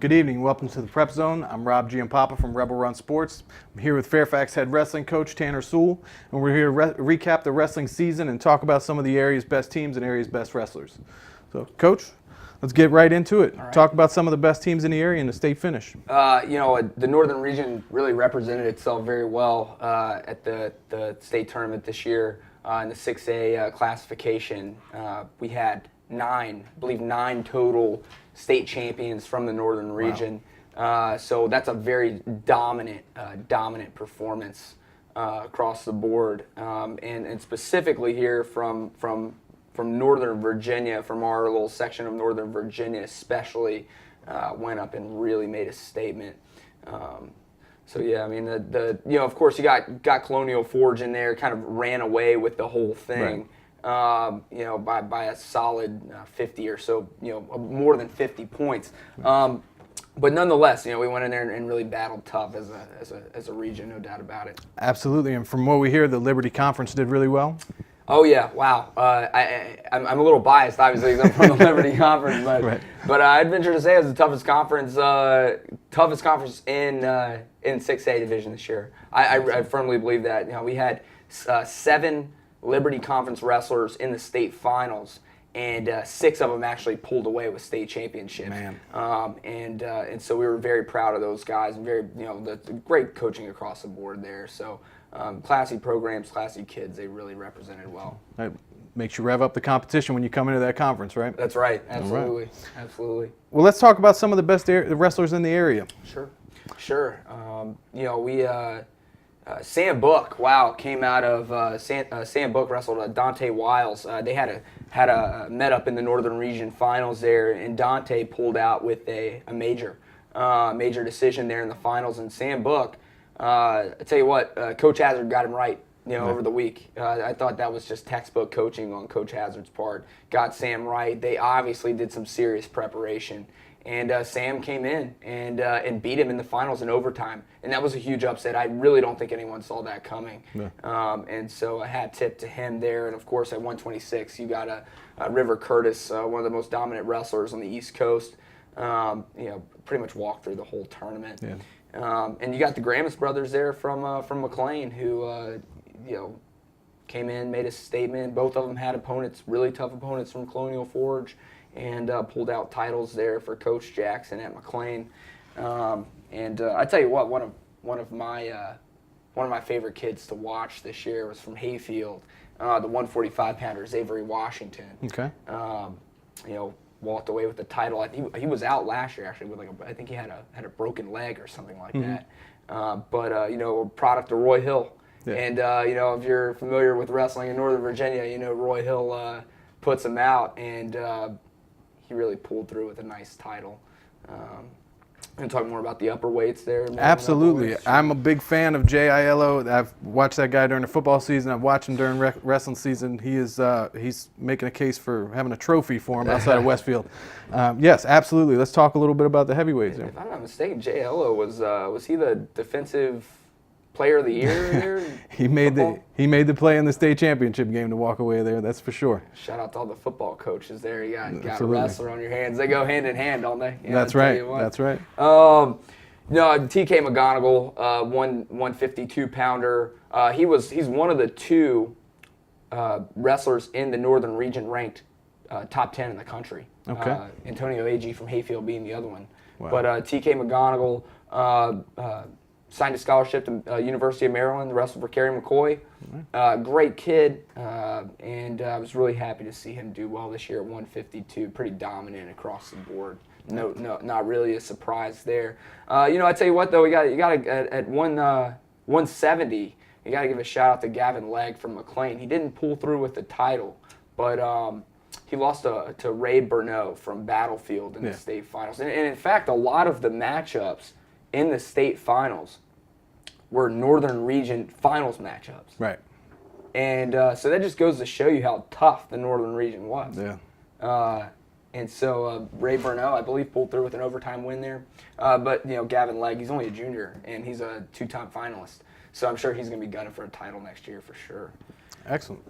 Good evening. Welcome to the PrepZone. I'm Rob Giampapa from Run Sports. I'm here with Fairfax head wrestling coach Tanner Sewell, and we're here to recap the wrestling season and talk about some of the area's best teams and area's best wrestlers. So, Coach, let's get right into it. All right. Talk about some of the best teams in the area and the state finish. The Northern region really represented itself very well at the state tournament this year in the 6A classification. We had nine total state champions from the Northern region. Wow. So that's a very dominant performance across the board, and specifically here from Northern Virginia, from our little section of Northern Virginia especially, went up and really made a statement. So yeah, I mean of course you got Colonial Forge in there, kind of ran away with the whole thing. Right. By a solid 50 or so, more than 50 points. But nonetheless, we went in there and really battled tough as a region, no doubt about it. Absolutely, and from what we hear, the Liberty Conference did really well. Oh yeah, wow. I'm a little biased, obviously, because I'm from the Liberty Conference, but right. But I'd venture to say it's the toughest conference in 6A division this year. I firmly believe that. We had 7 Liberty Conference wrestlers in the state finals, and 6 of them actually pulled away with state championships. Man. And so we were very proud of those guys, and very the great coaching across the board there. So classy programs, classy kids, they really represented well. That makes you rev up the competition when you come into that conference, right? That's right. Absolutely. Right. Absolutely. Well, let's talk about some of the best wrestlers in the area. Sure. Sam Book, came out of Sam Book wrestled Dante Wiles. They had a met up in the Northern Region finals there, and Dante pulled out with a major decision there in the finals. And Sam Book, I tell you what, Coach Hazard got him right. Over the week. I thought that was just textbook coaching on Coach Hazard's part. Got Sam right. They obviously did some serious preparation. And Sam came in and beat him in the finals in overtime. And that was a huge upset. I really don't think anyone saw that coming. Yeah. And so a hat tip to him there. And, of course, at 126, you got a River Curtis, one of the most dominant wrestlers on the East Coast, pretty much walked through the whole tournament. Yeah. And you got the Gramis brothers there from McLean who, came in, made a statement. Both of them had opponents, really tough opponents from Colonial Forge, and pulled out titles there for Coach Jackson at McLean. I tell you what, one of my favorite kids to watch this year was from Hayfield, the 145 pounder Avery Washington. Okay. Walked away with the title. He was out last year actually with I think he had a broken leg or something like that. But a product of Roy Hill. Yeah. And if you're familiar with wrestling in Northern Virginia, Roy Hill puts him out, and he really pulled through with a nice title. And talk more about the upper weights there. Absolutely. I'm a big fan of J.I.L.O. I've watched that guy during the football season. I've watched him during wrestling season. He's making a case for having a trophy for him outside of Westfield. Yes, absolutely. Let's talk a little bit about the heavyweights. If I'm not mistaken, J.I.L.O. was he the defensive player of the year there? He made the play in the state championship game to walk away there. That's for sure. Shout out to all the football coaches there. You got a wrestler on your hands. They go hand in hand, don't they? That's right. That's right. TK McGonigal, 152 pounder. He's one of the 2 wrestlers in the Northern Region ranked top 10 in the country. Okay. Antonio Agee from Hayfield being the other one. Wow. But TK McGonigal signed a scholarship to University of Maryland, wrestled for Kerry McCoy. Great kid, and I was really happy to see him do well this year at 152. Pretty dominant across the board. No, not really a surprise there. I tell you what though, you got at 170. You got to give a shout out to Gavin Legg from McLean. He didn't pull through with the title, but he lost to Ray Burnett from Battlefield in the state finals. And in fact, a lot of the matchups in the state finals were Northern Region finals matchups. Right. And so that just goes to show you how tough the Northern Region was. Yeah. And so Ray Burnett, I believe, pulled through with an overtime win there. But Gavin Legg, he's only a junior, and he's a 2-time finalist. So I'm sure he's going to be gunning for a title next year for sure. Excellent.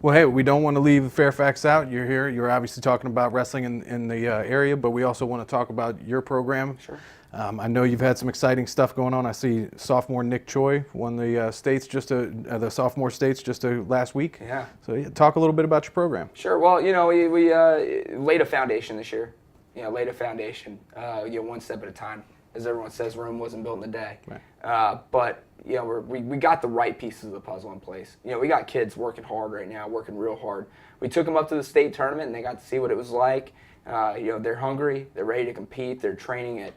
Well, hey, we don't want to leave Fairfax out. You're here. You're obviously talking about wrestling in the area, but we also want to talk about your program. Sure. I know you've had some exciting stuff going on. I see sophomore Nick Choi won the the sophomore states just last week. Yeah. So talk a little bit about your program. Sure. Well, we laid a foundation this year. Laid a foundation. One step at a time. As everyone says, Rome wasn't built in a day. Right. But we got the right pieces of the puzzle in place. We got kids working hard right now, working real hard. We took them up to the state tournament, and they got to see what it was like. They're hungry. They're ready to compete. They're training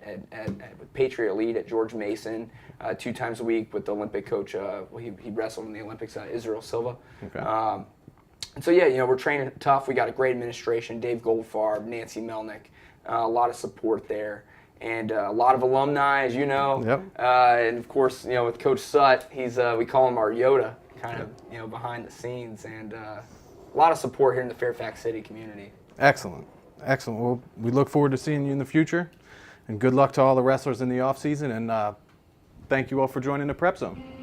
with Patriot Elite at George Mason 2 times a week with the Olympic coach. He wrestled in the Olympics, Israel Silva. Okay. And so, we're training tough. We got a great administration, Dave Goldfarb, Nancy Melnick, a lot of support there. And a lot of alumni, as you know. Yep. And of course, with Coach Sutt, he's we call him our Yoda, kind of behind the scenes, and a lot of support here in the Fairfax City community. Excellent. Excellent. Well, we look forward to seeing you in the future, and good luck to all the wrestlers in the off season. And thank you all for joining the Prep Zone.